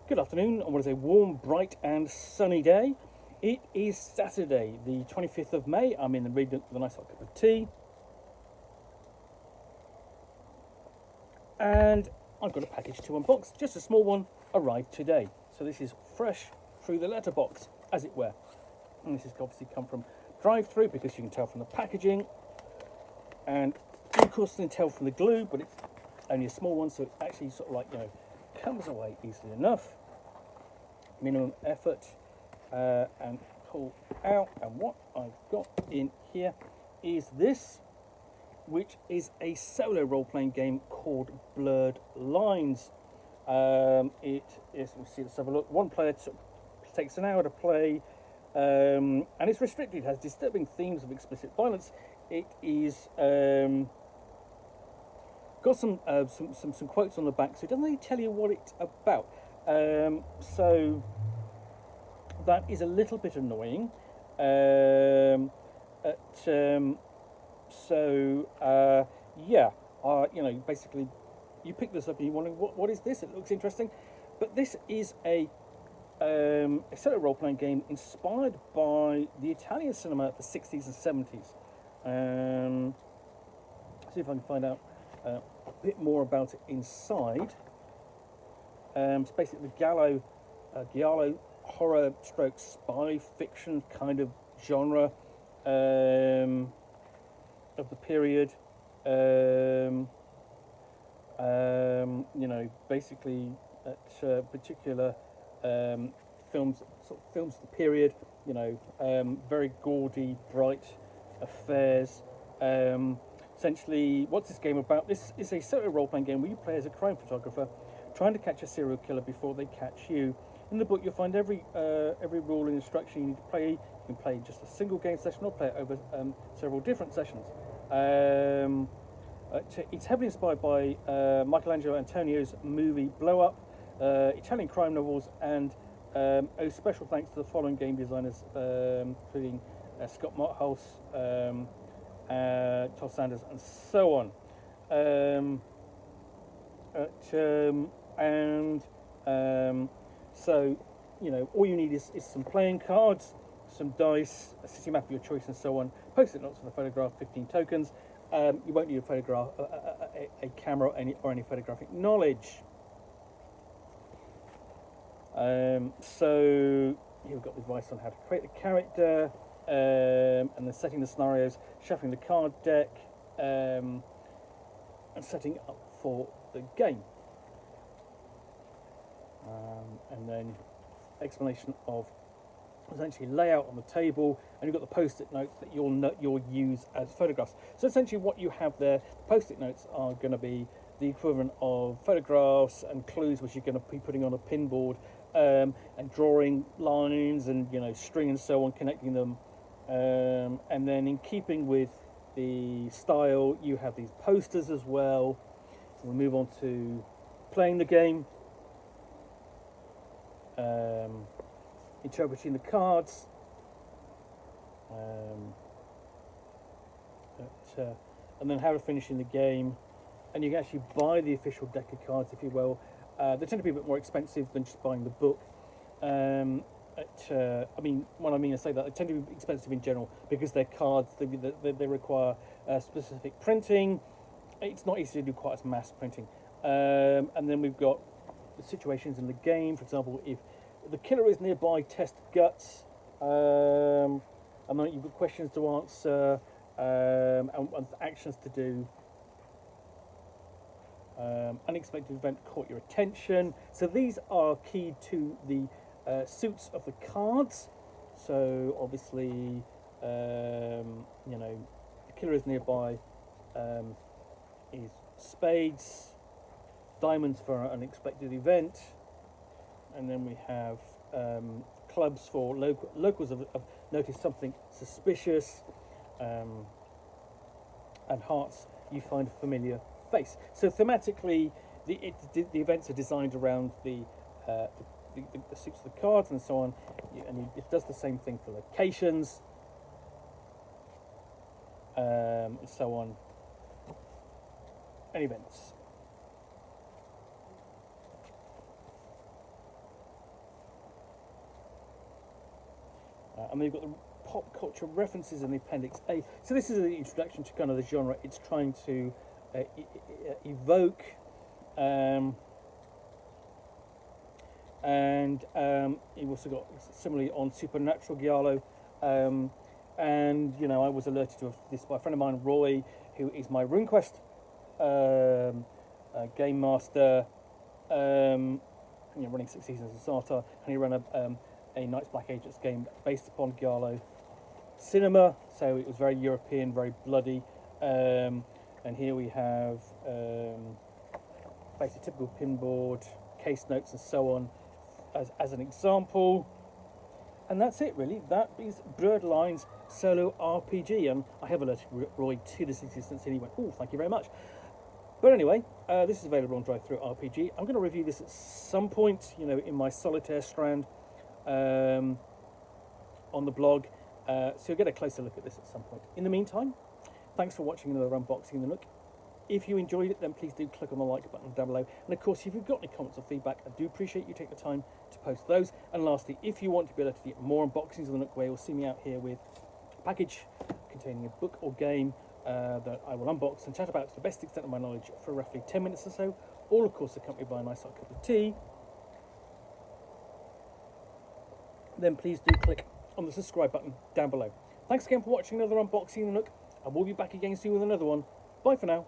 Good afternoon on what is a warm, bright, and sunny day. It is Saturday, the 25th of May. I'm in the reading with a nice hot cup of tea, and I've got a package to unbox. Just a small one arrived today. So this is fresh through the letterbox, as it were. And this has obviously come from drive-through because you can tell from the packaging, and of course you can tell from the glue, but it's only a small one, so it actually sort of comes away easily enough. Minimum effort, and pull out. And what I've got in here is this, which is a solo role-playing game called Blurred Lines. It is, let's have a look. One player takes an hour to play, and it's restricted. It has disturbing themes of explicit violence. It is got some quotes on the back, so it doesn't really tell you what it's about. So that is a little bit annoying. Basically, you pick this up and you're wondering what is this? It looks interesting, but this is a solo role-playing game inspired by the Italian cinema of the 60s and 70s. See if I can find out a bit more about it inside. It's basically the Giallo horror stroke spy fiction kind of genre of the period. Basically at particular films of the period. Very gaudy, bright affairs. Essentially, what's this game about? This is a solo role-playing game where you play as a crime photographer trying to catch a serial killer before they catch you. In the book, you'll find every rule and instruction you need to play. You can play just a single game session or play it over several different sessions. It's heavily inspired by Michelangelo Antonio's movie Blow Up, Italian crime novels, and special thanks to the following game designers, including Scott Mothouse, Todd Sanders, and so on. So, all you need is some playing cards, some dice, a city map of your choice, and so on. Post-it notes for the photograph, 15 tokens. You won't need a photograph, a camera, or any photographic knowledge. So you've got advice on how to create the character, and then setting the scenarios, shuffling the card deck, and setting up for the game. And then explanation of essentially layout on the table, and you've got the post-it notes that you'll use as photographs. So essentially what you have there, the post-it notes are going to be the equivalent of photographs and clues which you're going to be putting on a pinboard, and drawing lines and string and so on, connecting them, and then in keeping with the style you have these posters as well. We'll move on to playing the game, interpreting the cards, and then how to finish in the game. And you can actually buy the official deck of cards, if you will. They tend to be a bit more expensive than just buying the book. When I say that, they tend to be expensive in general because they're cards. They require specific printing. It's not easy to do quite as mass printing. And then we've got the situations in the game. For example, if the killer is nearby, test guts. And then you've got questions to answer, and actions to do. Unexpected event caught your attention. So these are key to the suits of the cards. So obviously, the killer is nearby. Is spades, diamonds for an unexpected event, and then we have clubs for locals have noticed something suspicious, and hearts, you find a familiar face. So thematically, the events are designed around the suits of the cards and so on, and it does the same thing for locations, and so on, and events. and then you've got the pop culture references in the Appendix A. So this is an introduction to kind of the genre. It's trying to evoke, and you've also got similarly on Supernatural Giallo, and you know, I was alerted to this by a friend of mine, Roy, who is my RuneQuest game master, running 6 seasons of Sartar, and he ran a Knights Black Agents game based upon Giallo cinema, so it was very European, very bloody, and here we have basically typical pinboard, case notes and so on as an example. And that's it really. That is Birdline's Solo RPG, and I have alerted Roy to this existence and he went, oh, thank you very much. But anyway, this is available on Drive-Thru RPG. I'm going to review this at some point, you know, in my solitaire strand on the blog, so you'll get a closer look at this at some point. In the meantime, thanks for watching another unboxing in the Nook. If you enjoyed it, then please do click on the like button down below. And of course, if you've got any comments or feedback, I do appreciate you taking the time to post those. And lastly, if you want to be able to get more unboxings of the Nook way, you'll see me out here with a package containing a book or game that I will unbox and chat about to the best extent of my knowledge for roughly 10 minutes or so, all of course accompanied by a nice hot cup of tea. Then please do click on the subscribe button down below. Thanks again for watching another unboxing in the Nook, and we'll be back again soon with another one. Bye for now.